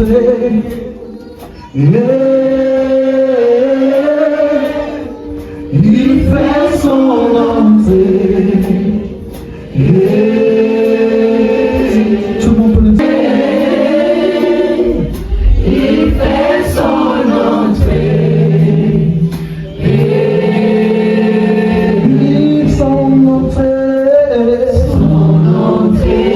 entrée. Il fait son entrée. Tout le monde peut le dire. Il fait son entrée. Il son entrée. Son entrée.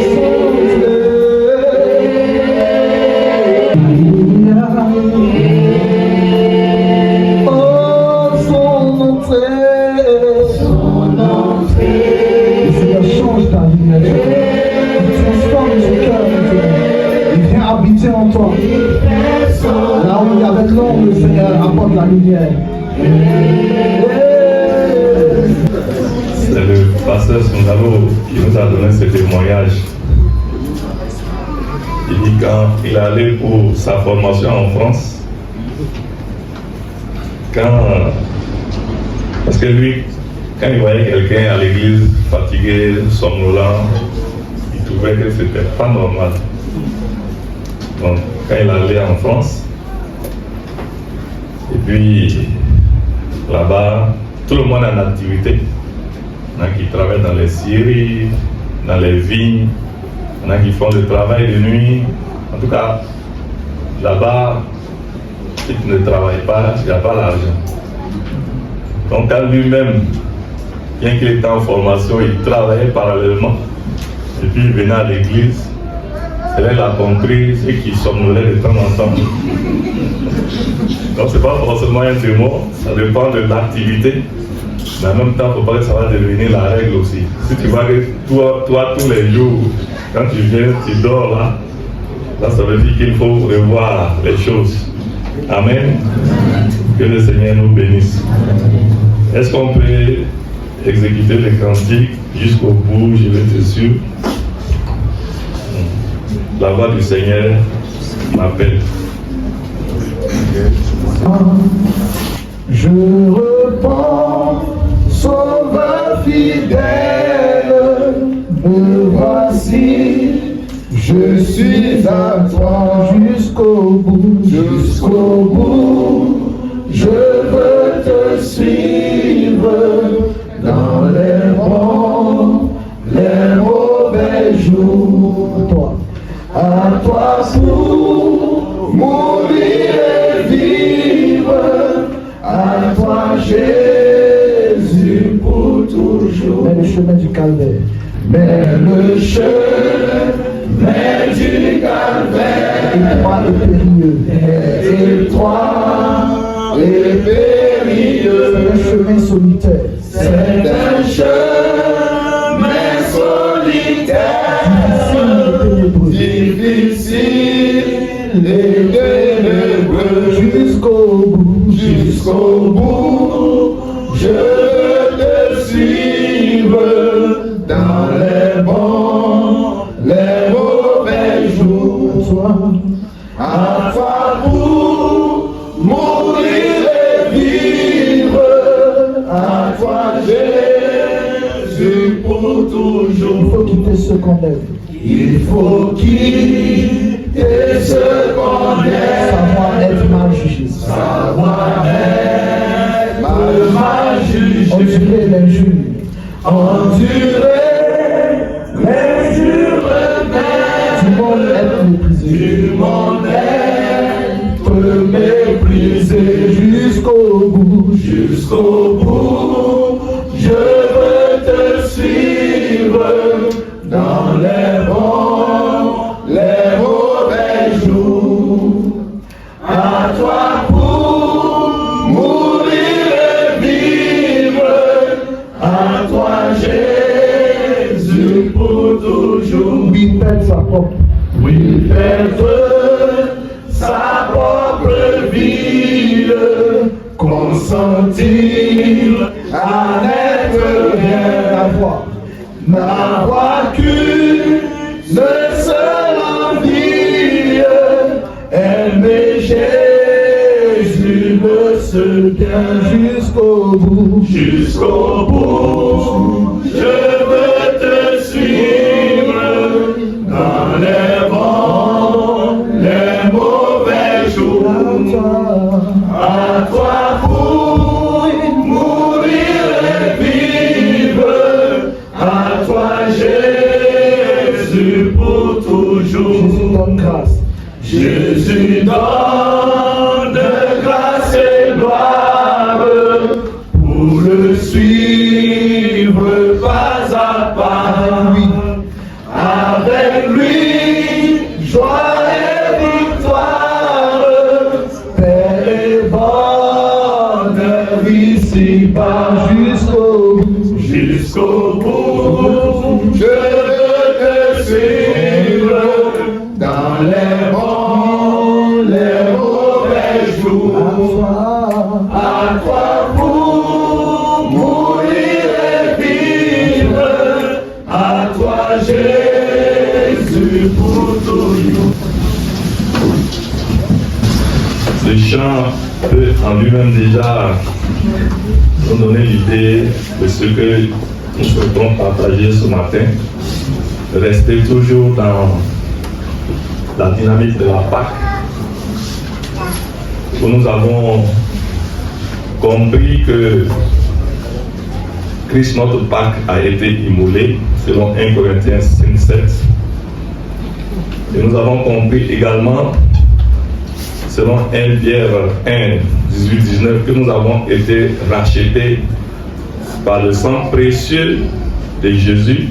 En toi. Là où il y avait l'ombre, le Seigneur apporte la lumière. C'est le pasteur Sondalo qui nous a donné ce témoignage. Il dit quand il est allé pour sa formation en France, parce que lui, quand il voyait quelqu'un à l'église fatigué, somnolent, il trouvait que c'était pas normal. Donc, quand il allait en France, et puis là-bas, tout le monde est en activité. Il y en a qui travaillent dans les scieries, dans les vignes, il y en a qui font le travail de nuit. En tout cas, là-bas, si tu ne travailles pas, il n'y a pas l'argent. Donc, quand lui-même, bien qu'il était en formation, il travaillait parallèlement. Et puis, il venait à l'église. Elle a compris ceux qui somnolaient de temps en temps. Donc ce n'est pas forcément un démon, ça dépend de l'activité. Mais en même temps, il ne faut pas que ça va devenir la règle aussi. Si tu vois que toi tous les jours, quand tu viens, tu dors là, ça veut dire qu'il faut revoir les choses. Amen. Que le Seigneur nous bénisse. Est-ce qu'on peut exécuter les cantiques jusqu'au bout, je vais te suivre? La voix du Seigneur m'appelle. Je repens, sauveur fidèle, me voici, je suis à toi jusqu'au bout, jusqu'au bout. Je veux te suivre dans les bons, les mauvais jours. À toi pour mourir et vivre, à toi Jésus pour toujours. Mais le chemin du calvaire, mais le chemin du calvaire, étroit et périlleux, étroit et périlleux, c'est un chemin solitaire, c'est un chemin solitaire. Difficile et ténébreux jusqu'au bout, je te suivre dans les bons, les mauvais jours. À toi pour mourir et vivre, à toi Jésus pour toujours. Il faut quitter ce qu'on aime. Il faut quitter ce qu'on aime. Savoir être mal jugé. Savoir être mal jugé. Endurer l'injure. Endurer l'injure même. Du monde être méprisé. Du monde être méprisé. Jusqu'au bout. Jusqu'au bout. Je veux te suivre dans les bons, les mauvais jours. À toi pour mourir et vivre, à toi Jésus pour toujours. Oui, perdre sa propre. Oui, perdre sa propre vie, consentir à n'être rien à voir. N'avoir qu'une seule envie, aimer Jésus le seul bien jusqu'au bout. Jusqu'au bout, je veux te suivre dans les bons, les mauvais jours. À toi pour mourir et vivre. À toi Jésus pour toujours. Jésus donne grâce. Jésus donne grâce et gloire pour le suivre pas à pas. Avec lui, joie et victoire, paix et bonheur ici-bas jusqu'au bout. Je veux te suivre dans les bons, les mauvais jours. À toi pour mourir et vivre. À toi Jésus pour toujours. Ce chant peut en lui-même déjà nous donner l'idée de ce que nous souhaitons partager ce matin. Rester toujours dans la dynamique de la Pâque, où nous avons compris que Christ, notre Pâque, a été immolé, selon 1 Corinthiens 5:7. Et nous avons compris également, selon 1 Pierre 1, 18-19, que nous avons été rachetés par le sang précieux de Jésus,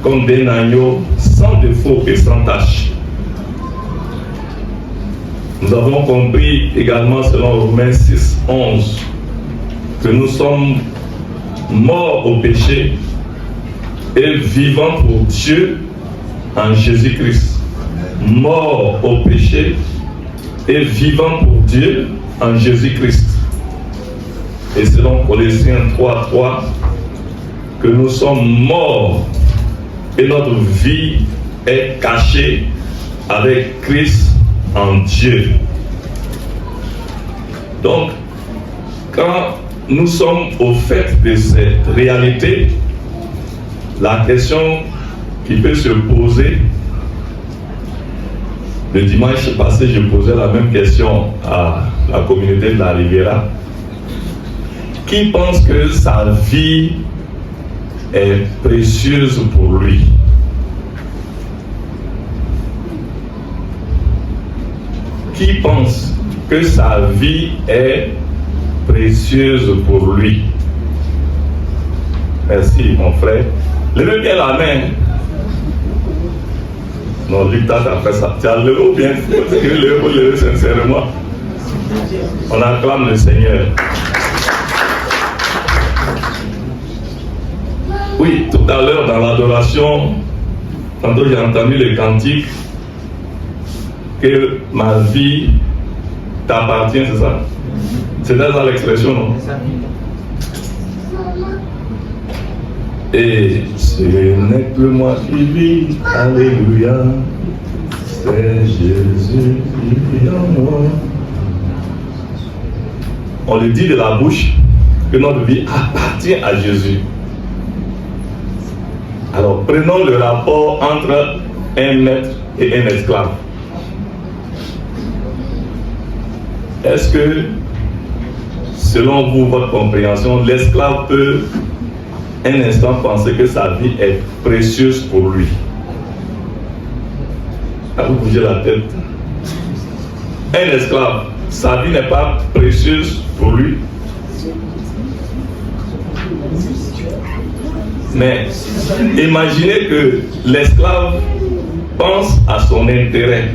comme des agneaux sans défaut et sans tache. Nous avons compris également, selon Romains 6:11, que nous sommes morts au péché et vivants pour Dieu en Jésus-Christ. Morts au péché et vivants pour Dieu en Jésus-Christ. Et selon Colossiens 3:3, que nous sommes morts et notre vie est cachée avec Christ en Dieu. Donc, quand nous sommes au fait de cette réalité, la question qui peut se poser, le dimanche passé, je posais la même question à la communauté de la Riviera. Qui pense que sa vie est précieuse pour lui? Qui pense que sa vie est précieuse pour lui? Merci mon frère. Levez bien la main. Non, lui t'as fait ça. Tu as levé ou bien? Levez sincèrement. On acclame le Seigneur. Oui, tout à l'heure dans l'adoration, tantôt j'ai entendu le cantique que ma vie t'appartient, c'est ça? C'est dans l'expression, non? Et ce n'est que moi qui vis, alléluia, c'est Jésus qui vit en moi. On le dit de la bouche que notre vie appartient à Jésus. Alors prenons le rapport entre un maître et un esclave. Est-ce que, selon vous, votre compréhension, l'esclave peut un instant penser que sa vie est précieuse pour lui? À vous bouger la tête. Un esclave, sa vie n'est pas précieuse pour lui. Mais imaginez que l'esclave pense à son intérêt,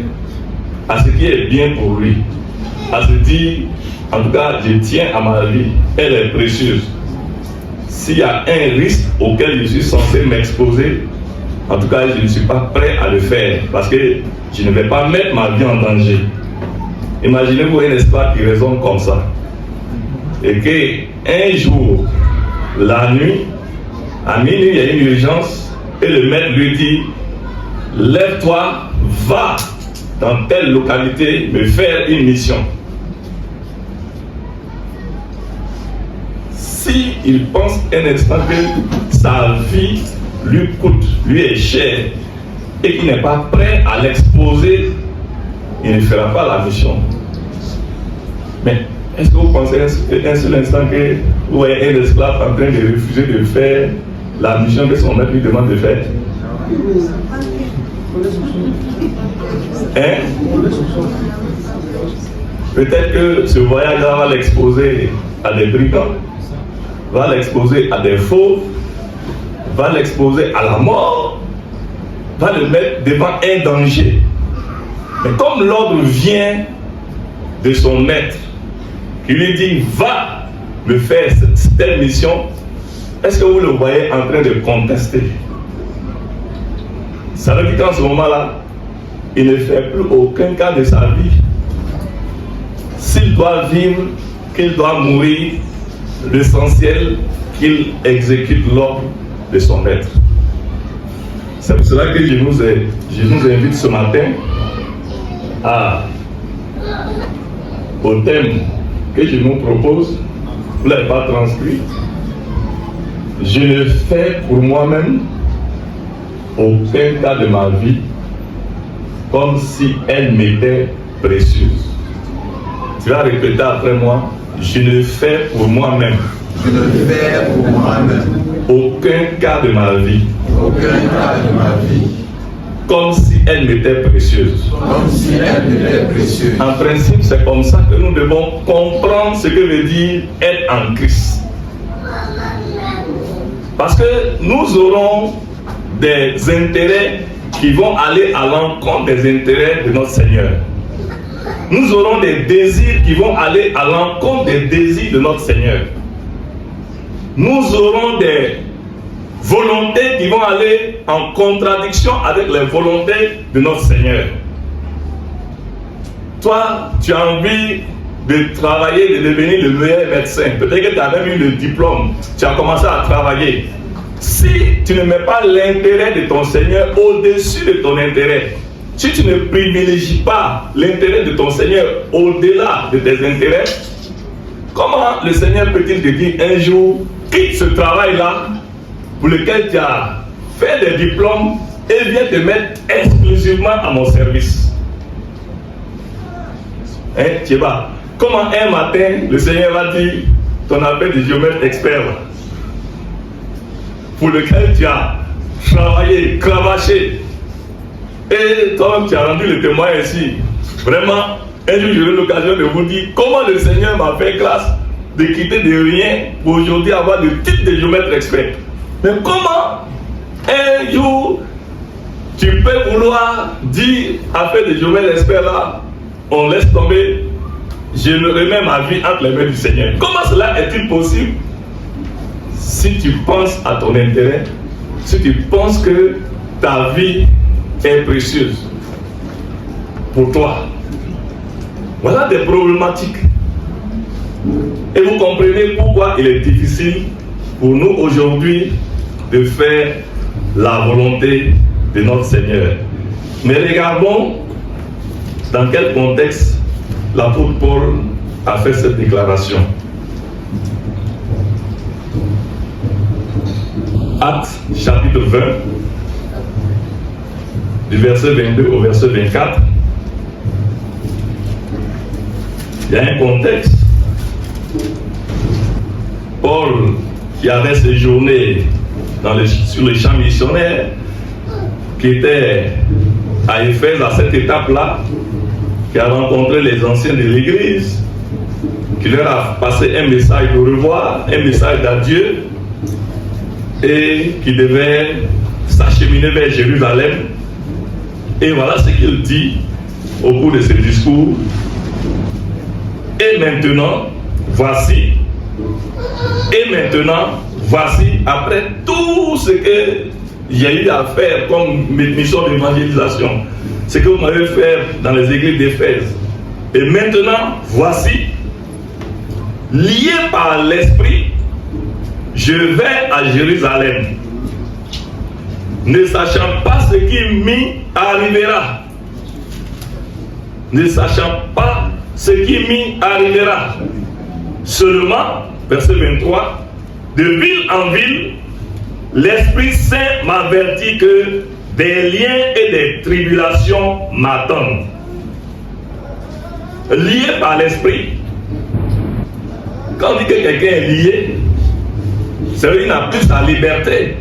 à ce qui est bien pour lui, à se dire, en tout cas, je tiens à ma vie, elle est précieuse. S'il y a un risque auquel je suis censé m'exposer, en tout cas, je ne suis pas prêt à le faire parce que je ne vais pas mettre ma vie en danger. Imaginez-vous un esclave qui raisonne comme ça. Et qu'un jour, la nuit, à minuit, il y a une urgence et le maître lui dit, lève-toi, va dans telle localité me faire une mission. Si il pense un instant que sa vie lui coûte, lui est chère et qu'il n'est pas prêt à l'exposer il ne fera pas la mission. Mais est-ce que vous pensez un seul instant que vous voyez un esclave en train de refuser de faire la mission que son maître lui demande de faire? Hein? Peut-être que ce voyage-là va l'exposer à des brigands, va l'exposer à des faux, va l'exposer à la mort, va le mettre devant un danger. Mais comme l'ordre vient de son maître, qui lui dit va me faire cette mission, est-ce que vous le voyez en train de contester? Ça veut dire qu'en ce moment-là, il ne fait plus aucun cas de sa vie. S'il doit vivre, qu'il doit mourir, l'essentiel, qu'il exécute l'ordre de son maître. C'est pour cela que je nous invite ce matin au thème que je nous propose. Vous ne l'avez pas transcrit. Je ne fais pour moi-même aucun cas de ma vie comme si elle m'était précieuse. Tu vas répéter après moi. Je ne fais pour moi-même. Je ne fais pour moi-même aucun cas de ma vie. Aucun cas de ma vie. Comme si elle m'était précieuse. Comme si elle m'était précieuse. En principe, c'est comme ça que nous devons comprendre ce que veut dire être en Christ. Parce que nous aurons des intérêts qui vont aller à l'encontre des intérêts de notre Seigneur. Nous aurons des désirs qui vont aller à l'encontre des désirs de notre Seigneur. Nous aurons des volontés qui vont aller en contradiction avec les volontés de notre Seigneur. Toi, tu as envie de travailler, de devenir le meilleur médecin. Peut-être que tu as même eu le diplôme, tu as commencé à travailler. Si tu ne mets pas l'intérêt de ton Seigneur au-dessus de ton intérêt, si tu ne privilégies pas l'intérêt de ton Seigneur au-delà de tes intérêts, comment le Seigneur peut-il te dire un jour, quitte ce travail-là pour lequel tu as fait des diplômes et viens te mettre exclusivement à mon service? Hein, tu vois, comment un matin le Seigneur va dire ton appel de géomètre expert pour lequel tu as travaillé, cravaché, et toi-même tu as rendu le témoin ici. Vraiment, un jour j'aurai l'occasion de vous dire comment le Seigneur m'a fait grâce de quitter de rien pour aujourd'hui avoir le titre de géomètre expert. Mais comment un jour tu peux vouloir dire affaire de géomètre expert là, on laisse tomber, je me remets ma vie entre les mains du Seigneur. Comment cela est-il possible? Si tu penses à ton intérêt, si tu penses que ta vie est précieuse pour toi, voilà des problématiques. Et vous comprenez pourquoi il est difficile pour nous aujourd'hui de faire la volonté de notre Seigneur. Mais regardons dans quel contexte l'apôtre Paul a fait cette déclaration. Actes chapitre 20, du verset 22 au verset 24. Il y a un contexte. Paul, qui avait séjourné sur les champs missionnaires, qui était à Éphèse à cette étape-là, qui a rencontré les anciens de l'église, qui leur a passé un message de revoir, un message d'adieu, et qui devait s'acheminer vers Jérusalem. Et voilà ce qu'il dit au cours de ce discours. Et maintenant, voici, après tout ce que j'ai eu à faire comme mission d'évangélisation, ce que vous m'avez fait dans les églises d'Éphèse, et maintenant, voici, lié par l'Esprit, je vais à Jérusalem, ne sachant pas ce qui m'y arrivera. Ne sachant pas ce qui m'y arrivera. Seulement, verset 23, de ville en ville, l'Esprit Saint m'avertit que des liens et des tribulations m'attendent. lié par l'esprit. Quand on dit que quelqu'un est lié, c'est vrai qu'il n'a plus sa liberté.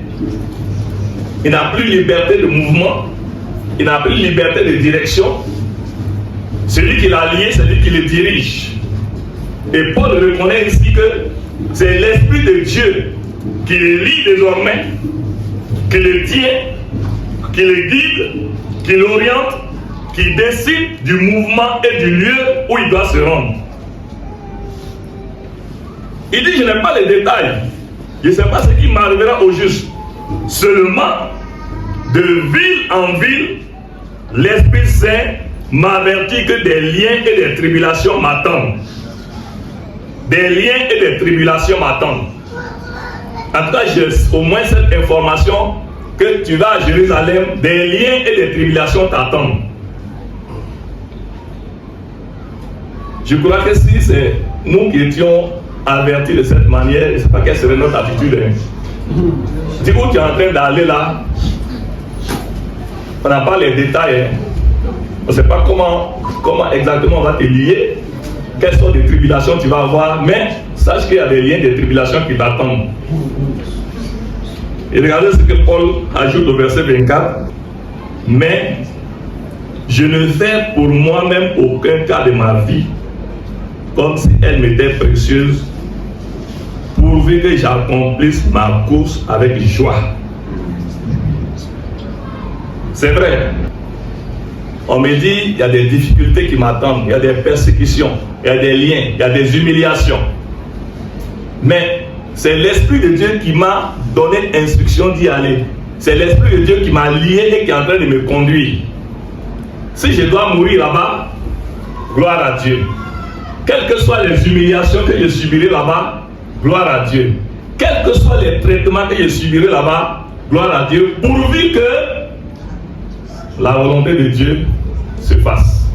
Il n'a plus liberté de mouvement. Il n'a plus liberté de direction. Celui qui l'a lié, c'est lui qui le dirige. Et Paul reconnaît ici que c'est l'Esprit de Dieu qui le lie désormais, qui le tient, qui le guide, qui l'oriente, qui décide du mouvement et du lieu où il doit se rendre. Il dit, je n'ai pas les détails. Je ne sais pas ce qui m'arrivera au juste. Seulement, de ville en ville, l'Esprit Saint m'avertit que des liens et des tribulations m'attendent. Des liens et des tribulations m'attendent. En tout cas, j'ai au moins cette information que tu vas à Jérusalem, des liens et des tribulations t'attendent. Je crois que si c'est nous qui étions avertis de cette manière, je ne sais pas quelle serait notre attitude. Dis où tu es en train d'aller là, on n'a pas les détails. On ne sait pas comment exactement on va te lier, quelles sortes de tribulations tu vas avoir, mais sache qu'il y a des liens, des tribulations qui t'attendent. Et regardez ce que Paul ajoute au verset 24. Mais je ne fais pour moi-même aucun cas de ma vie comme si elle m'était précieuse, pourvu que j'accomplisse ma course avec joie. C'est vrai. On me dit, il y a des difficultés qui m'attendent, il y a des persécutions, il y a des liens, il y a des humiliations. Mais c'est l'Esprit de Dieu qui m'a donné instruction d'y aller. C'est l'Esprit de Dieu qui m'a lié et qui est en train de me conduire. Si je dois mourir là-bas, gloire à Dieu. Quelles que soient les humiliations que je subirai là-bas, gloire à Dieu. Quels que soient les traitements que je subirai là-bas, gloire à Dieu, pourvu que la volonté de Dieu se fasse.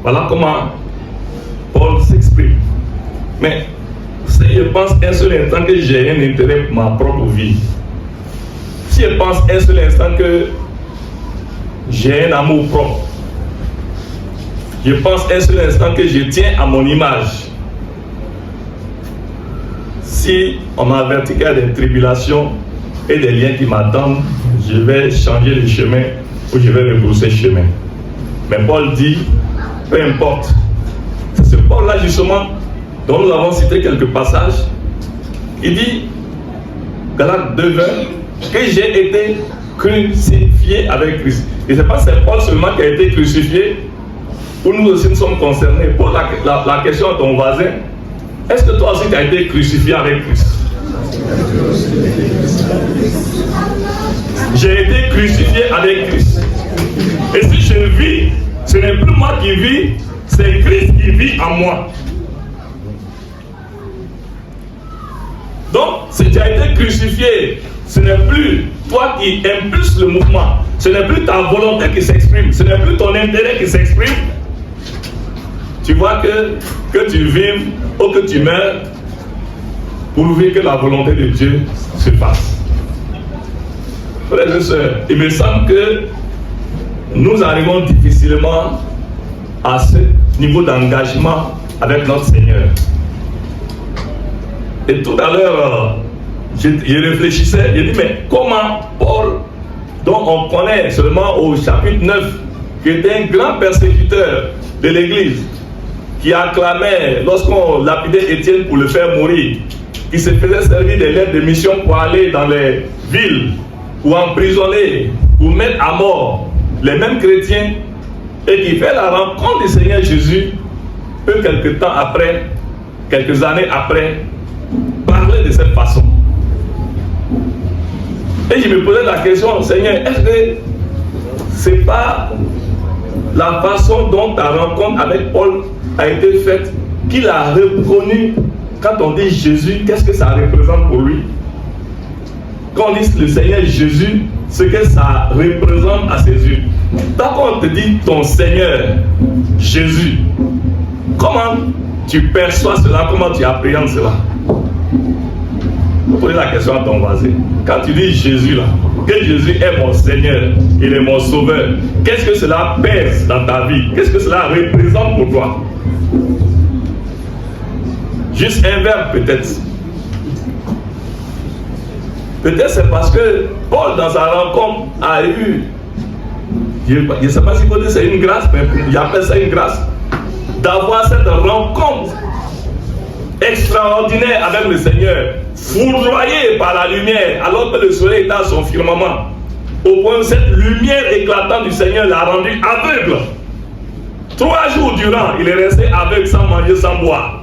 Voilà comment Paul s'exprime. Mais si je pense un seul instant que j'ai un intérêt pour ma propre vie, si je pense un seul instant que j'ai un amour propre, je pense un seul instant que je tiens à mon image, si on m'avertit qu'il y a des tribulations et des liens qui m'attendent, je vais changer de chemin ou je vais rebrousser chemin. Mais Paul dit, peu importe. C'est ce Paul-là justement dont nous avons cité quelques passages. Il dit, Galates 2:20, que j'ai été crucifié avec Christ. Et ce n'est pas c'est Paul seulement qui a été crucifié, où nous aussi nous sommes concernés. Pose la question à ton voisin, est-ce que toi aussi tu as été crucifié avec Christ? J'ai été crucifié avec Christ. Et si je vis, ce n'est plus moi qui vis, c'est Christ qui vit en moi. Donc, si tu as été crucifié, ce n'est plus toi qui impulse le mouvement. Ce n'est plus ta volonté qui s'exprime. Ce n'est plus ton intérêt qui s'exprime. Tu vois que tu vives ou que tu meurs, pourvu que la volonté de Dieu se fasse. Frères et sœurs, il me semble que nous arrivons difficilement à ce niveau d'engagement avec notre Seigneur. Et tout à l'heure, je réfléchissais, je dis, mais comment Paul, dont on connaît seulement au chapitre 9, qui était un grand persécuteur de l'Église, qui acclamait lorsqu'on lapidait Étienne pour le faire mourir, qui se faisait servir des lettres de mission pour aller dans les villes, pour emprisonner, pour mettre à mort les mêmes chrétiens, et qui fait la rencontre du Seigneur Jésus, peu quelques temps après, quelques années après, parlait de cette façon. Et je me posais la question, Seigneur, est-ce que c'est pas la façon dont ta rencontre avec Paul a été faite qu'il a reconnu? Quand on dit Jésus, qu'est-ce que ça représente pour lui? Quand on dit le Seigneur Jésus, ce que ça représente à ses yeux. Tant qu'on te dit ton Seigneur Jésus, comment tu perçois cela? Comment tu appréhendes cela? Vous posez la question à ton voisin. Quand tu dis Jésus là, que Jésus est mon Seigneur, il est mon Sauveur, qu'est-ce que cela pèse dans ta vie? Qu'est-ce que cela représente pour toi? Juste un verbe peut-être. Peut-être c'est parce que Paul dans sa rencontre a eu, je ne sais pas si vous dites c'est une grâce, mais il appelle ça une grâce, d'avoir cette rencontre extraordinaire avec le Seigneur, foudroyé par la lumière, alors que le soleil est dans son firmament, au point où cette lumière éclatante du Seigneur l'a rendu aveugle. 3 jours durant, il est resté aveugle, sans manger, sans boire.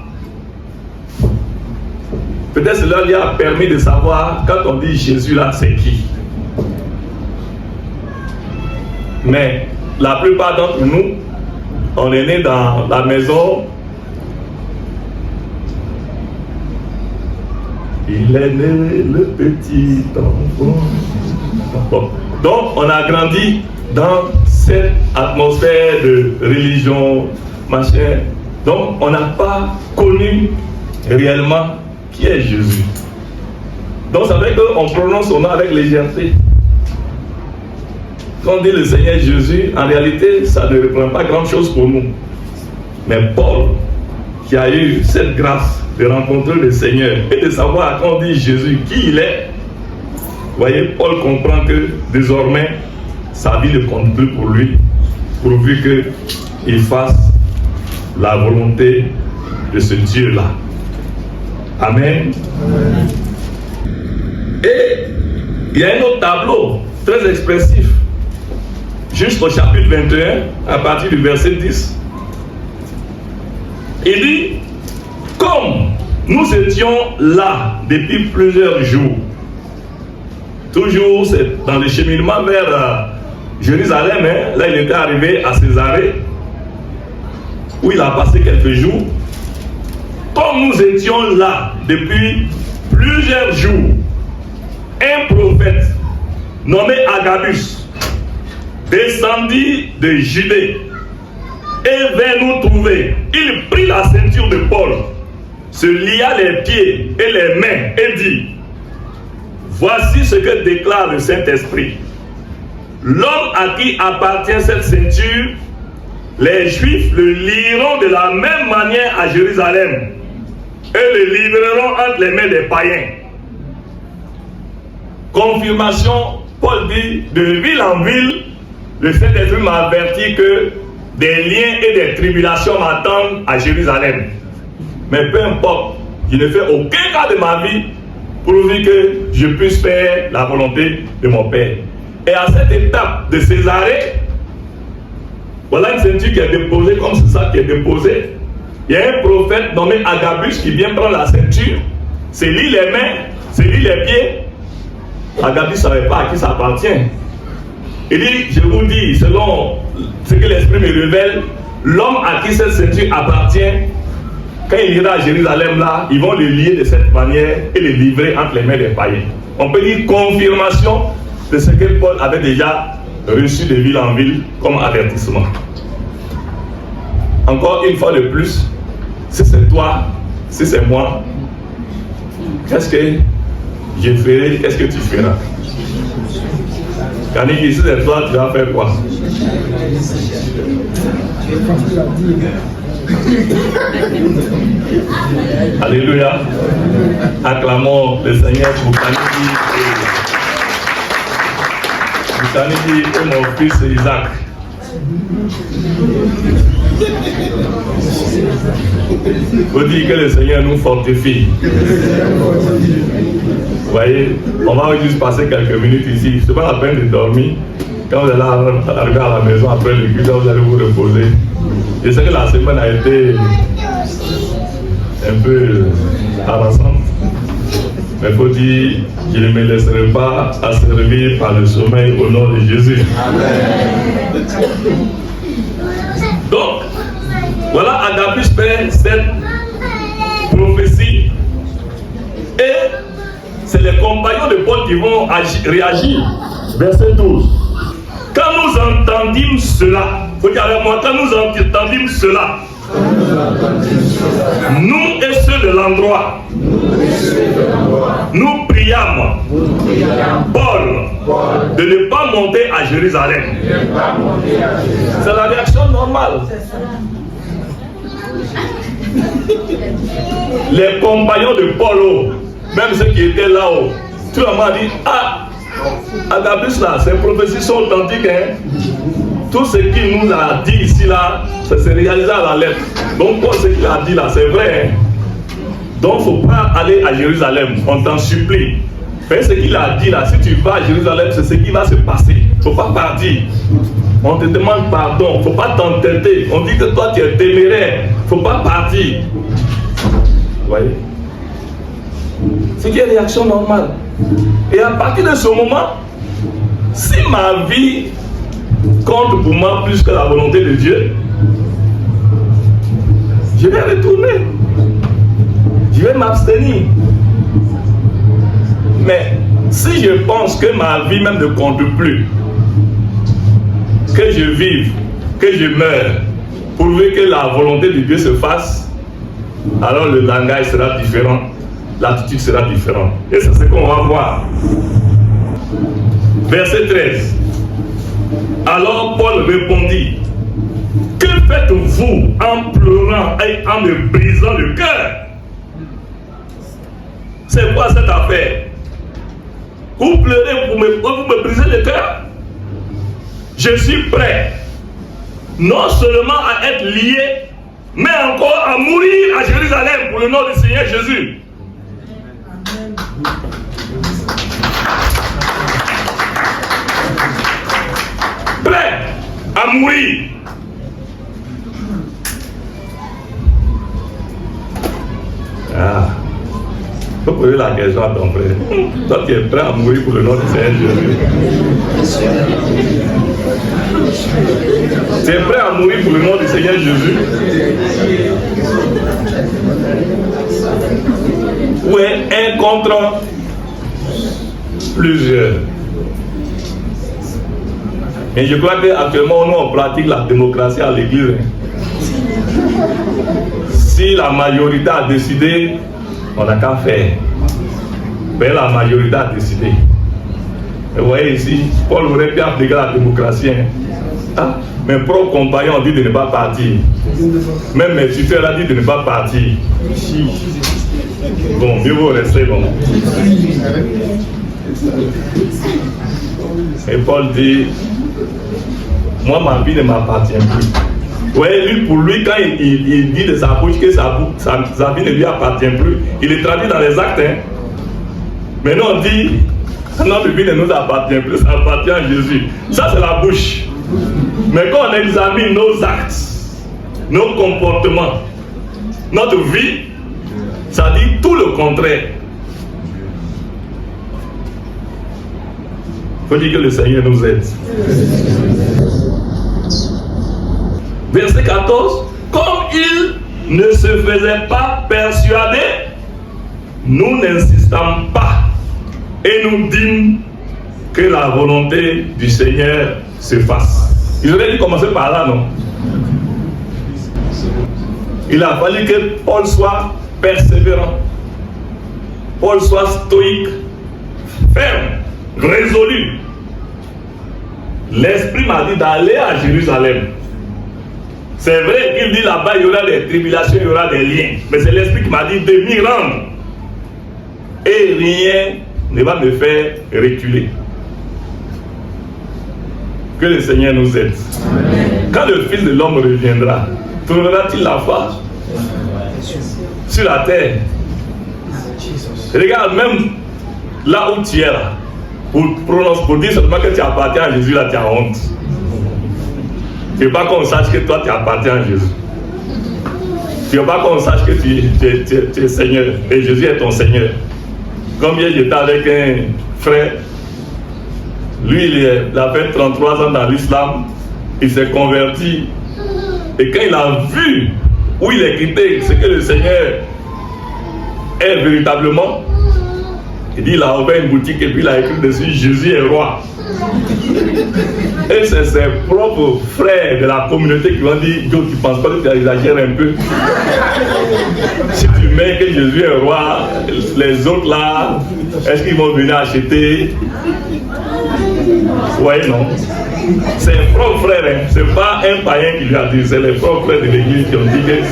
Peut-être cela lui a permis de savoir, quand on dit Jésus là, c'est qui. Mais la plupart d'entre nous, on est né dans la maison. Il est né le petit enfant. Donc on a grandi dans cette atmosphère de religion, machin. Donc on n'a pas connu réellement qui est Jésus. Donc ça veut dire qu'on prononce son nom avec légèreté. Quand on dit le Seigneur Jésus, en réalité, ça ne reprend pas grand chose pour nous. Mais Paul, qui a eu cette grâce de rencontrer le Seigneur et de savoir quand on dit Jésus qui il est, vous voyez, Paul comprend que désormais, sa vie ne compte plus pour lui, pourvu qu'il fasse la volonté de ce Dieu-là. Amen. Amen. Et il y a un autre tableau très expressif, juste au chapitre 21, à partir du verset 10. Il dit, comme nous étions là depuis plusieurs jours, toujours c'est dans le cheminement vers Jérusalem, hein, là il était arrivé à Césarée, où il a passé quelques jours. Comme nous étions là depuis plusieurs jours, un prophète nommé Agabus descendit de Judée et vint nous trouver. Il prit la ceinture de Paul, se lia les pieds et les mains et dit, voici ce que déclare le Saint-Esprit. L'homme à qui appartient cette ceinture, les Juifs le lieront de la même manière à Jérusalem et le livreront entre les mains des païens. Confirmation, Paul dit, de ville en ville, le Saint-Esprit m'a averti que des liens et des tribulations m'attendent à Jérusalem. Mais peu importe, je ne fais aucun cas de ma vie pourvu que je puisse faire la volonté de mon Père. Et à cette étape de Césarée, voilà une ceinture qui est déposée comme c'est ça qui est déposée. Il y a un prophète nommé Agabus qui vient prendre la ceinture, se lie les mains, se lie les pieds. Agabus ne savait pas à qui ça appartient. Il dit, je vous dis, selon ce que l'Esprit me révèle, l'homme à qui cette ceinture appartient, quand il ira à Jérusalem là, ils vont le lier de cette manière et le livrer entre les mains des païens. On peut dire confirmation de ce que Paul avait déjà reçu de ville en ville comme avertissement. Encore une fois de plus, si c'est toi, si c'est moi, qu'est-ce que je ferai, qu'est-ce que tu feras? Quand il dit si c'est toi, tu vas faire quoi? Alléluia. Acclamons le Seigneur pour Kaniki et mon fils Isaac. Faut dire que le Seigneur nous fortifie. Vous voyez, on va juste passer quelques minutes ici. Ce n'est pas la peine de dormir. Quand vous allez arriver à la maison après le culte, vous allez vous reposer. Je sais que la semaine a été un peu harassante. Mais il faut dire, je ne me laisserai pas asservir par le sommeil au nom de Jésus. Amen. Donc, voilà, Agabus fait cette prophétie. Et c'est les compagnons de Paul qui vont réagir. Verset 12. Quand nous entendîmes cela, faut dire avec moi, quand nous entendîmes cela, Nous et ceux de l'endroit, nous priâmes Paul de ne pas monter à Jérusalem. C'est la réaction normale. Les compagnons de Paul, même ceux qui étaient là-haut, tout le monde a dit, ah, Agabus là, ces prophéties sont authentiques, hein? Tout ce qu'il nous a dit ici là, ça s'est réalisé à la lettre. Donc Paul, ce qu'il a dit là, c'est vrai, hein? Donc il ne faut pas aller à Jérusalem, on t'en supplie. Mais ce qu'il a dit là, si tu vas à Jérusalem, c'est ce qui va se passer. Il ne faut pas partir. On te demande pardon, il ne faut pas t'entêter. On dit que toi tu es téméraire, il ne faut pas partir. Vous voyez? C'est une réaction normale. Et à partir de ce moment, si ma vie compte pour moi plus que la volonté de Dieu, je vais retourner. Je vais m'abstenir. Mais si je pense que ma vie même ne compte plus, que je vive, que je meure, pourvu que la volonté de Dieu se fasse, alors le langage sera différent, l'attitude sera différente. Et c'est ce qu'on va voir. Verset 13. Alors Paul répondit, que faites-vous en pleurant et en me brisant le cœur? C'est quoi cette affaire? Vous pleurez, vous me brisez le cœur? Je suis prêt, non seulement à être lié, mais encore à mourir à Jérusalem pour le nom du Seigneur Jésus. Prêt à mourir. Ah. Faut poser la question à ton frère. Toi, tu es prêt à mourir pour le nom du Seigneur Jésus? Tu es prêt à mourir pour le nom du Seigneur Jésus? Oui, un contre plusieurs. Et je crois qu'actuellement, nous, on pratique la démocratie à l'église. Si la majorité a décidé, on n'a qu'à faire. Mais la majorité a décidé. Et vous voyez ici, Paul aurait pu appliquer la démocratie. Hein. Ah, mes propres compagnons ont dit de ne pas partir. Même mes tuteurs ont dit de ne pas partir. Bon, mieux vaut rester bon. Et Paul dit, moi ma vie ne m'appartient plus. Oui, lui, pour lui, quand il dit de sa bouche que sa vie ne lui appartient plus, il est traduit dans les actes. Hein. Mais nous on dit, notre vie ne nous appartient plus, ça appartient à Jésus. Ça c'est la bouche. Mais quand on examine nos actes, nos comportements, notre vie, ça dit tout le contraire. Il faut dire que le Seigneur nous aide. Verset 14. Comme il ne se faisait pas persuader, nous n'insistons pas et nous dîmes que la volonté du Seigneur se fasse. Il aurait dû commencer par là, non? Il a fallu que Paul soit persévérant, Paul soit stoïque, ferme, résolu. L'Esprit m'a dit d'aller à Jérusalem. C'est vrai qu'il dit là-bas il y aura des tribulations, il y aura des liens. Mais c'est l'Esprit qui m'a dit de m'y rendre. Et rien ne va me faire reculer. Que le Seigneur nous aide. Amen. Quand le Fils de l'homme reviendra, trouvera-t-il la foi sur la terre? Regarde, même là où tu es là, pour dire seulement que tu appartiens à Jésus, là tu as honte. Tu ne veux pas qu'on sache que toi tu appartiens à Jésus. Tu ne veux pas qu'on sache que tu es Seigneur et Jésus est ton Seigneur. Comme hier j'étais avec un frère, lui il a fait 33 ans dans l'islam, il s'est converti et quand il a vu où il est quitté, ce que le Seigneur est véritablement, il dit il a ouvert une boutique et puis il a écrit dessus Jésus est roi. Et c'est ses propres frères de la communauté qui vont dire, Joe, tu penses pas que tu exagères un peu? Si tu mets que Jésus est roi, les autres là, est-ce qu'ils vont venir acheter? Vous voyez, non? C'est les propres frères, hein. C'est pas un païen qui lui a dit, c'est les propres frères de l'église qui ont dit que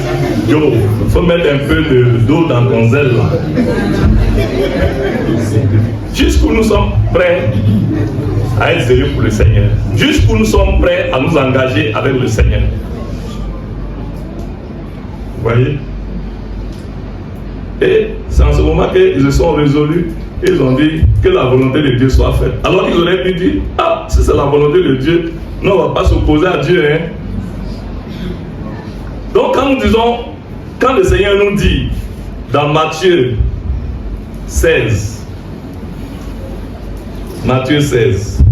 Joe, il faut mettre un peu d'eau dans ton zèle là. Jusqu'où nous sommes prêts à être sérieux pour le Seigneur. Jusqu'où nous sommes prêts à nous engager avec le Seigneur. Vous voyez? Et c'est en ce moment qu'ils se sont résolus. Ils ont dit que la volonté de Dieu soit faite. Alors qu'ils auraient pu dire, ah, si c'est la volonté de Dieu, nous on ne va pas s'opposer à Dieu. Hein? Donc quand nous disons, quand le Seigneur nous dit dans Matthieu 16, Matthieu 16,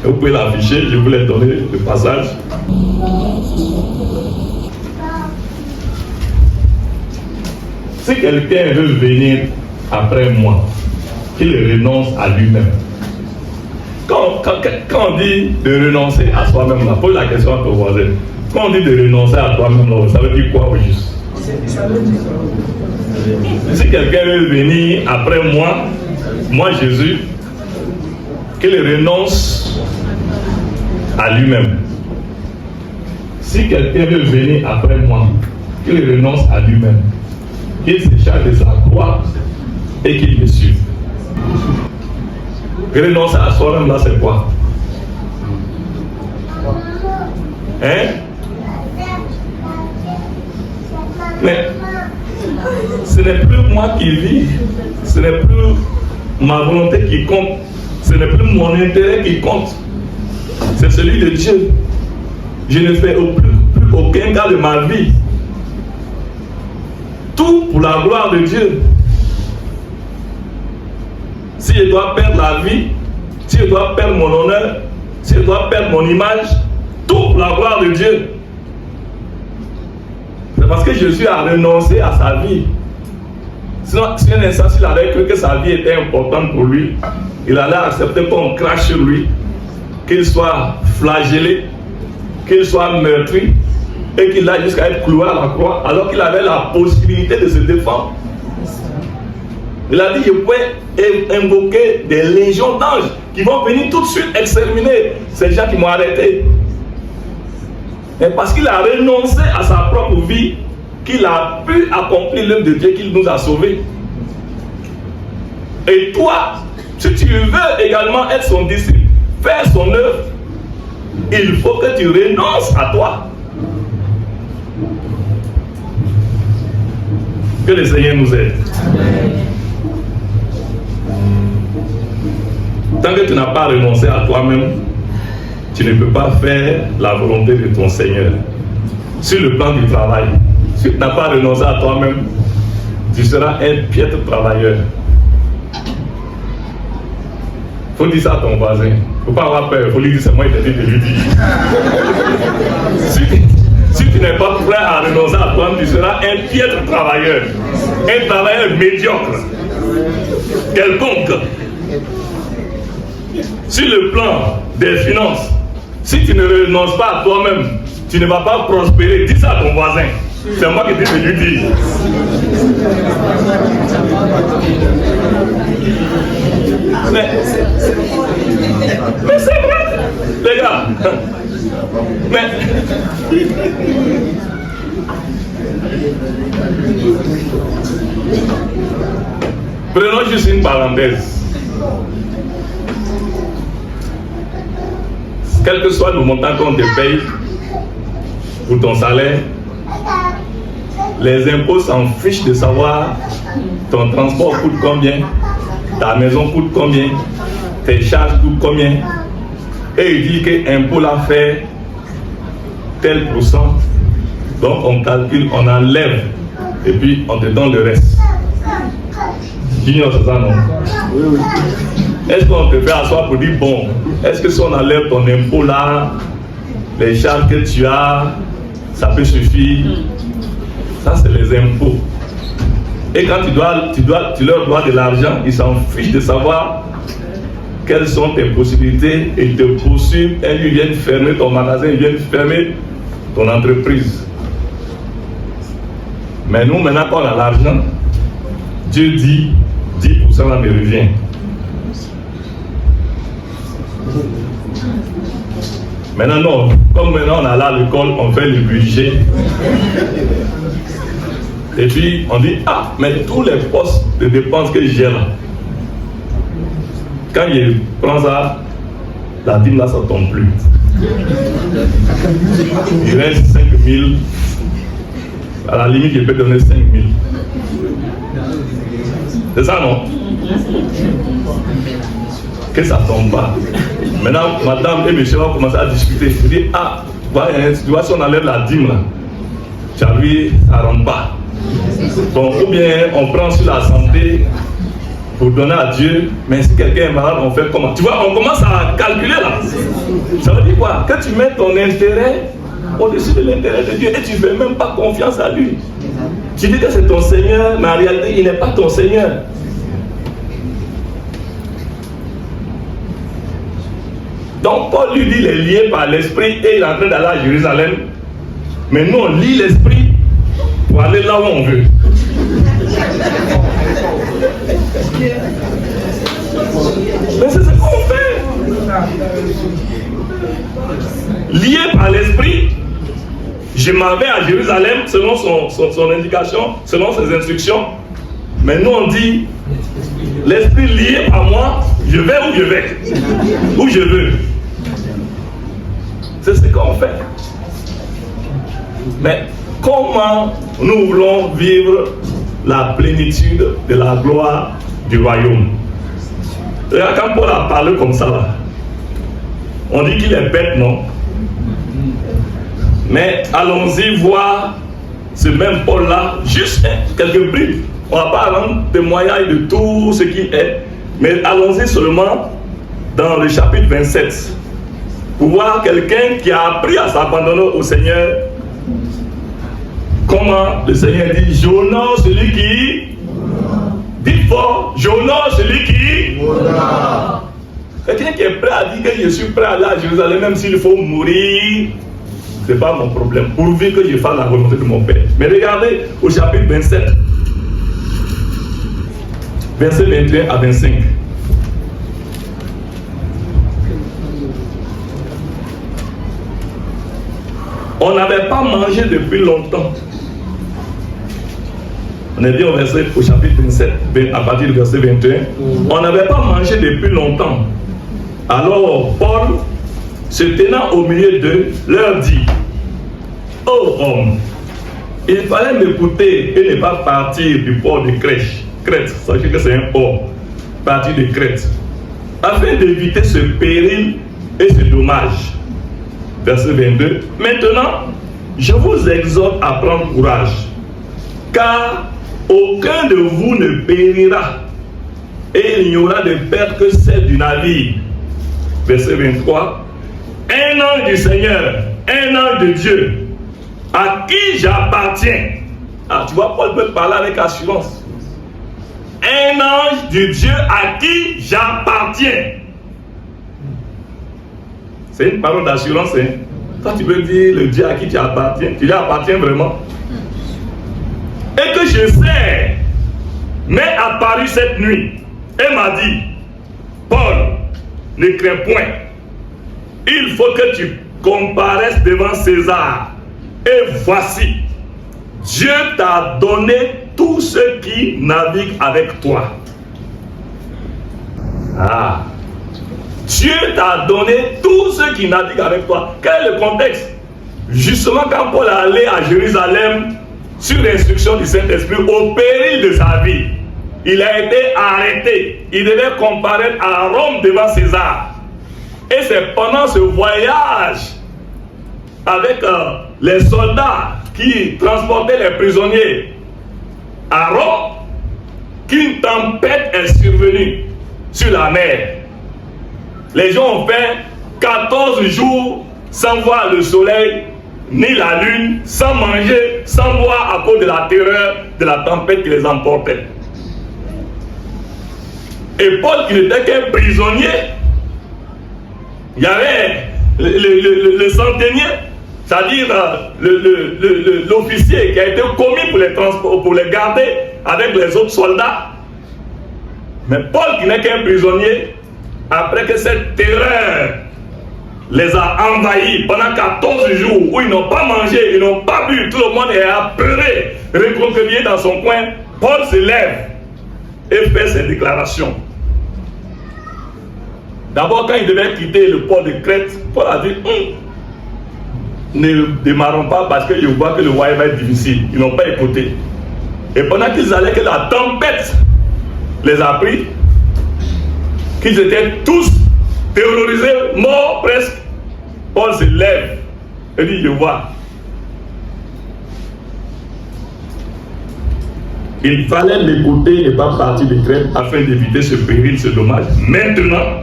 vous pouvez l'afficher, je vous l'ai donné le passage. Si quelqu'un veut venir après moi, qu'il renonce à lui-même. Quand on dit de renoncer à soi-même, là, pose la question à ton voisin. Quand on dit de renoncer à toi-même, là, ça veut dire quoi au juste? Si quelqu'un veut venir après moi Jésus, qu'il renonce à lui-même. Si quelqu'un veut venir après moi, qu'il renonce à lui-même, qu'il se charge de sa croix et qu'il me suive. Renoncer à soi-même, là, c'est quoi? Hein? Mais ce n'est plus moi qui vis, ce n'est plus ma volonté qui compte, ce n'est plus mon intérêt qui compte, c'est celui de Dieu. Je ne fais plus aucun cas de ma vie. Tout pour la gloire de Dieu. Si je dois perdre la vie, si je dois perdre mon honneur, si je dois perdre mon image, tout pour la gloire de Dieu. C'est parce que Jésus a renoncé à sa vie. Sinon, si un instant, s'il avait cru que sa vie était importante pour lui, il allait accepter qu'on crache sur lui, qu'il soit flagellé, qu'il soit meurtri, et qu'il aille jusqu'à être cloué à la croix, alors qu'il avait la possibilité de se défendre. Il a dit, je peux invoquer des légions d'anges qui vont venir tout de suite exterminer ces gens qui m'ont arrêté. Mais parce qu'il a renoncé à sa propre vie, qu'il a pu accomplir l'œuvre de Dieu qu'il nous a sauvés. Et toi, si tu veux également être son disciple, faire son œuvre, il faut que tu renonces à toi. Que le Seigneur nous aide. Tant que tu n'as pas renoncé à toi-même, tu ne peux pas faire la volonté de ton Seigneur. Sur le plan du travail, si tu n'as pas renoncé à toi-même, tu seras un piètre travailleur. Il faut dire ça à ton voisin. Il ne faut pas avoir peur. Il faut lui dire, c'est moi qui t'ai dit de lui dire. Si tu n'es pas prêt à renoncer à toi-même, tu seras un piètre travailleur. Un travailleur médiocre. Quelconque. Sur le plan des finances, si tu ne renonces pas à toi-même, tu ne vas pas prospérer. Dis ça à ton voisin. C'est moi qui t'ai dit de lui dire. Mais c'est vrai, les gars. Mais prenons juste une parenthèse. Quel que soit le montant qu'on te paye pour ton salaire, les impôts s'en fichent de savoir ton transport coûte combien, ta maison coûte combien, tes charges coûtent combien. Et il dit que l'impôt l'a fait tel pourcent. Donc on calcule, on enlève et puis on te donne le reste. Junior, c'est ça, non? Oui, oui. Est-ce qu'on te fait asseoir pour dire, bon, est-ce que si on enlève ton impôt là, les charges que tu as, ça peut suffire? Ça, c'est les impôts. Et quand tu leur dois de l'argent, ils s'en fichent de savoir quelles sont tes possibilités, ils te poursuivent et ils viennent fermer ton magasin, ils viennent fermer ton entreprise. Mais nous, maintenant qu'on a l'argent, Dieu dit 10% me revient. Maintenant, non, comme maintenant on a là l'école, on fait le budget. Et puis on dit, ah, mais tous les postes de dépenses que j'ai là, quand je prends ça, la dîme là, ça ne tombe plus. Il reste 5 000. À la limite, je peux donner 5 000. C'est ça, non? Que ça ne tombe pas. Maintenant, madame et monsieur vont commencer à discuter. Je dis, ah, tu vois, si on enlève la dîme là, tu as vu, ça ne rentre pas. Bon, ou bien on prend sur la santé pour donner à Dieu, mais si quelqu'un est malade, on fait comment? Tu vois, on commence à calculer là. Ça veut dire quoi? Que tu mets ton intérêt au-dessus de l'intérêt de Dieu et tu ne fais même pas confiance à lui. Tu dis que c'est ton Seigneur, mais en réalité, il n'est pas ton Seigneur. Donc, Paul lui dit qu'il est lié par l'esprit et il est en train d'aller à Jérusalem. Mais nous, on lit l'esprit pour aller là où on veut. Mais c'est ce qu'on fait. Lié par l'esprit, je m'en vais à Jérusalem selon son indication, selon ses instructions. Mais nous on dit, l'esprit lié par moi, je vais où je vais, où je veux. C'est ce qu'on fait. Mais comment nous voulons vivre la plénitude de la gloire du royaume? Regarde, quand Paul a parlé comme ça, là, on dit qu'il est bête, non? Mais allons-y voir ce même Paul-là, juste quelques bribes. On ne va pas rendre témoignage de tout ce qu'il est, mais allons-y seulement dans le chapitre 27 pour voir quelqu'un qui a appris à s'abandonner au Seigneur. Comment le Seigneur dit, j'honore celui qui... Dites fort, j'honore celui qui... Quelqu'un qui est prêt à dire que je suis prêt à aller à Jérusalem, même s'il faut mourir, ce n'est pas mon problème, pourvu que je fasse la volonté de mon Père. Mais regardez au chapitre 27, versets 21 à 25. On n'avait pas mangé depuis longtemps. On est bien au chapitre 27, à partir du verset 21. On n'avait pas mangé depuis longtemps. Alors Paul, se tenant au milieu d'eux, leur dit, ô homme, il fallait m'écouter et ne pas partir du port de Crète. Sachez que c'est un port, partir de Crète, afin d'éviter ce péril et ce dommage. Verset 22. Maintenant, je vous exhorte à prendre courage, car aucun de vous ne périra, et il n'y aura de perte que celle du navire. Verset 23. Un ange du Seigneur, un ange de Dieu, à qui j'appartiens. Ah, tu vois, Paul peut parler avec assurance. Un ange de Dieu à qui j'appartiens. C'est une parole d'assurance. Hein? Quand tu veux dire le Dieu à qui tu appartiens, tu lui appartiens vraiment. Et que je sais, m'est apparu cette nuit et m'a dit, Paul, ne crains point. Il faut que tu comparaisses devant César. Et voici, Dieu t'a donné tous ceux qui naviguent avec toi. Ah, Dieu t'a donné tous ceux qui naviguent avec toi. Quel est le contexte? Justement, quand Paul allait à Jérusalem, sur l'instruction du Saint-Esprit, au péril de sa vie, il a été arrêté. Il devait comparaître à Rome devant César. Et c'est pendant ce voyage avec les soldats qui transportaient les prisonniers à Rome qu'une tempête est survenue sur la mer. Les gens ont fait 14 jours sans voir le soleil ni la lune, sans manger, sans boire à cause de la terreur de la tempête qui les emportait. Et Paul, qui n'était qu'un prisonnier, il y avait le centenier, c'est-à-dire l'officier qui a été commis pour les garder avec les autres soldats. Mais Paul, qui n'est qu'un prisonnier, après que cette terreur les a envahis pendant 14 jours où ils n'ont pas mangé, ils n'ont pas bu, tout le monde est apeuré, recroquevillé dans son coin, Paul se lève et fait ses déclarations. D'abord, quand il devait quitter le port de Crète, Paul a dit ne démarrons pas parce que je vois que le voyage va être difficile. Ils n'ont pas écouté. Et pendant qu'ils allaient, que la tempête les a pris, qu'ils étaient tous terrorisés, morts presque, Paul se lève et dit je vois. Il fallait l'écouter et pas partir de Crète afin d'éviter ce péril, ce dommage. Maintenant,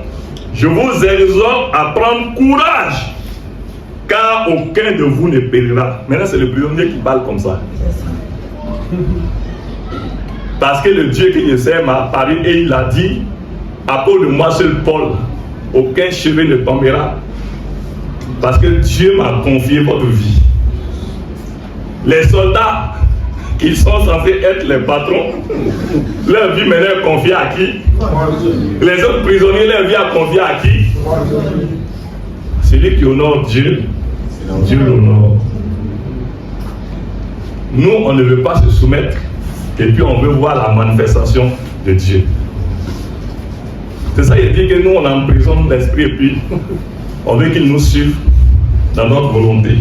je vous exhorte à prendre courage, car aucun de vous ne périra. Maintenant, c'est le prisonnier qui parle comme ça. Parce que le Dieu qui je sers m'a apparu et il a dit, à cause de moi seul Paul, aucun cheveu ne tombera. Parce que Dieu m'a confié votre vie. Les soldats qui sont censés être les patrons, leur vie maintenant est confiée à qui? Les autres prisonniers, leur vie est confiée à qui? Celui qui honore Dieu, Dieu l'honore. Nous, on ne veut pas se soumettre et puis on veut voir la manifestation de Dieu. C'est ça, il dit que nous, on emprisonne l'esprit et puis on veut qu'il nous suive dans notre volonté.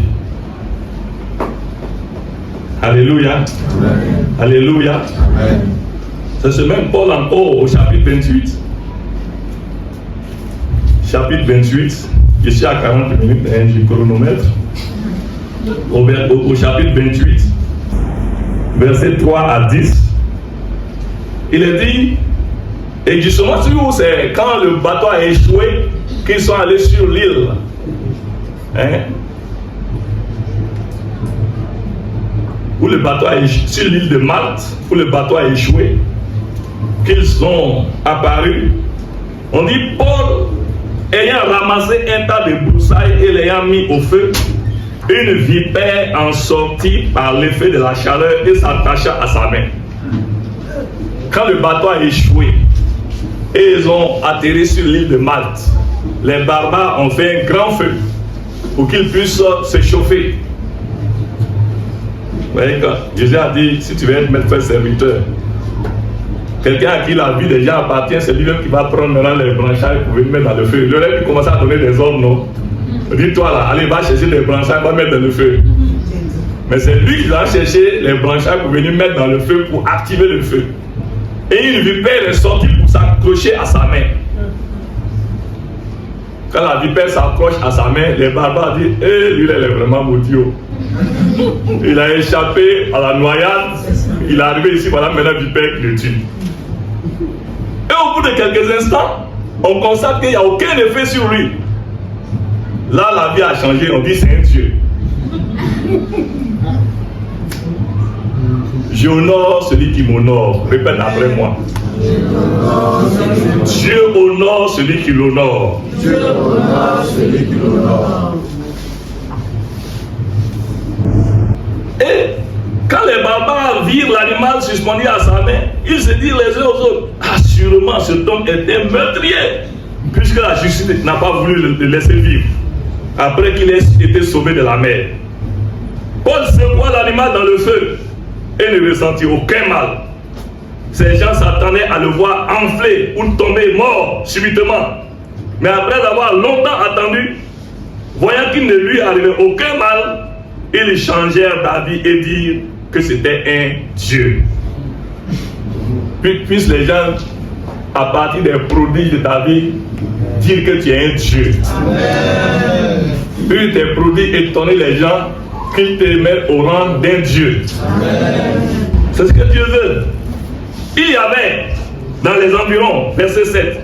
Alléluia. Amen. Alléluia. Amen. C'est ce même Paul encore au chapitre 28. Chapitre 28, ici à 40 minutes, j'ai chronomètre. Au chapitre 28, versets 3 à 10, il est dit, et justement, c'est quand le bateau a échoué qu'ils sont allés sur l'île. Où le bateau a échoué, sur l'île de Malte, où le bateau a échoué, qu'ils sont apparus. On dit Paul, ayant ramassé un tas de broussailles et l'ayant mis au feu, une vipère en sortit par l'effet de la chaleur et s'attacha à sa main. Quand le bateau a échoué et ils ont atterri sur l'île de Malte, les barbares ont fait un grand feu pour qu'ils puissent se chauffer. Vous voyez, quand Jésus a dit, si tu veux être maître serviteur, quelqu'un à qui la vie des gens appartient, c'est lui-même qui va prendre maintenant les branchages pour venir mettre dans le feu. Il aurait pu commencer à donner des ordres, non? Dis-toi là, allez, va chercher les branchages, va mettre dans le feu. Mais c'est lui qui va chercher les branchages pour venir mettre dans le feu, pour activer le feu. Et une vipère est sortie pour s'accrocher à sa main. Quand la vipère s'accroche à sa main, les barbares disent, lui, il est vraiment maudit. Il a échappé à la noyade, il est arrivé ici, voilà maintenant la vipère qui le tue. Et au bout de quelques instants, on constate qu'il n'y a aucun effet sur lui. Là, la vie a changé, on dit c'est un Dieu. J'honore celui qui m'honore. Répète après moi. Dieu honore celui qui l'honore. Dieu honore celui qui l'honore. Et quand les barbares virent l'animal suspendu à sa main, ils se disent les uns aux autres, assurément cet homme est un meurtrier, puisque la justice n'a pas voulu le laisser vivre après qu'il ait été sauvé de la mer. Paul secoua l'animal dans le feu et ne ressentit aucun mal. Ces gens s'attendaient à le voir enfler ou tomber mort subitement. Mais après avoir longtemps attendu, voyant qu'il ne lui arrivait aucun mal, ils changèrent d'avis et dirent que c'était un Dieu. Puis puissent les gens, à partir des prodiges de ta vie, dire que tu es un Dieu. Amen. Puis tes prodiges étonner les gens qu'ils te mettent au rang d'un Dieu. Amen. C'est ce que Dieu veut. Il y avait dans les environs, verset 7,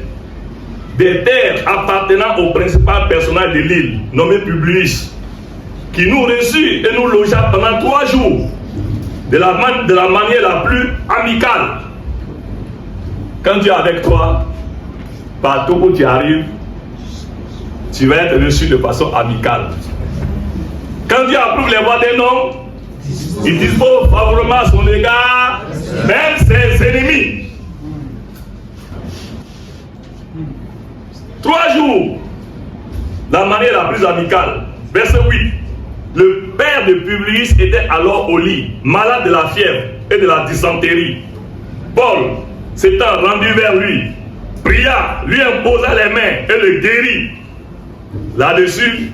des terres appartenant au principal personnage de l'île, nommé Publius, qui nous reçut et nous logea pendant 3 jours de la manière la plus amicale. Quand Dieu est avec toi, partout où tu arrives, tu vas être reçu de façon amicale. Quand Dieu approuve les voies d'un homme, il dispose favorablement à son égard, même ses ennemis. 3 jours, la manière la plus amicale. Verset 8. Le père de Publius était alors au lit, malade de la fièvre et de la dysenterie. Paul, s'étant rendu vers lui, pria, lui imposa les mains et le guérit. Là-dessus,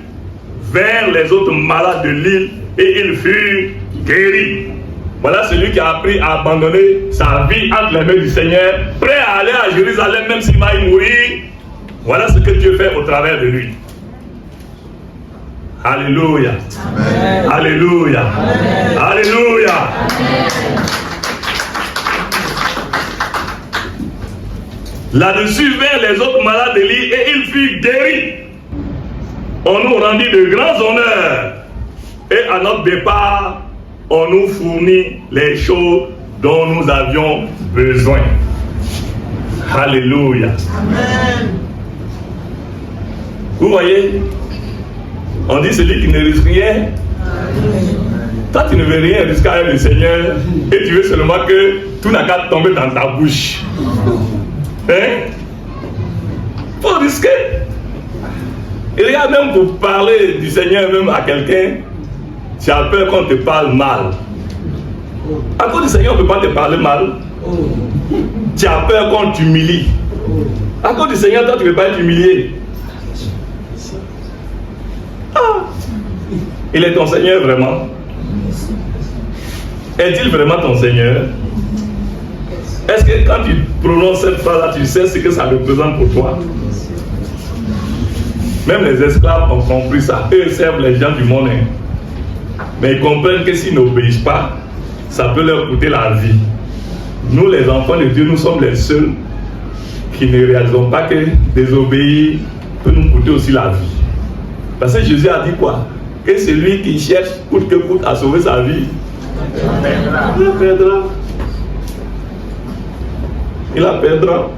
vinrent les autres malades de l'île et ils furent guéris. Voilà celui qui a appris à abandonner sa vie entre les mains du Seigneur, prêt à aller à Jérusalem même s'il va y mourir. Voilà ce que Dieu fait au travers de lui. Alléluia. Amen. Alléluia. Amen. Alléluia. Amen. Là-dessus vinrent les autres malades de l'île et ils furent guéris. On nous rendit de grands honneurs et à notre départ, on nous fournit les choses dont nous avions besoin. Alléluia. Amen. Vous voyez, on dit celui qui ne risque rien. Toi, tu ne veux rien risquer avec le Seigneur et tu veux seulement que tout n'a qu'à tomber dans ta bouche. Hein? Faut risquer. Et regarde, même pour parler du Seigneur même à quelqu'un, tu as peur qu'on te parle mal. À cause du Seigneur, on ne peut pas te parler mal. Tu as peur qu'on t'humilie. À cause du Seigneur, toi, tu ne veux pas être humilié. Ah, il est ton Seigneur vraiment? Est-il vraiment ton Seigneur? Est-ce que quand tu prononces cette phrase-là, tu sais ce que ça représente pour toi? Même les esclaves ont compris ça. Eux servent les gens du monde. Mais ils comprennent que s'ils n'obéissent pas, ça peut leur coûter la vie. Nous, les enfants de Dieu, nous sommes les seuls qui ne réalisons pas que désobéir peut nous coûter aussi la vie. Parce que Jésus a dit quoi? Que celui qui cherche coûte que coûte à sauver sa vie, il la perdra. Il la perdra.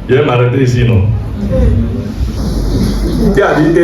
Je vais m'arrêter ici, non? Qui a dit?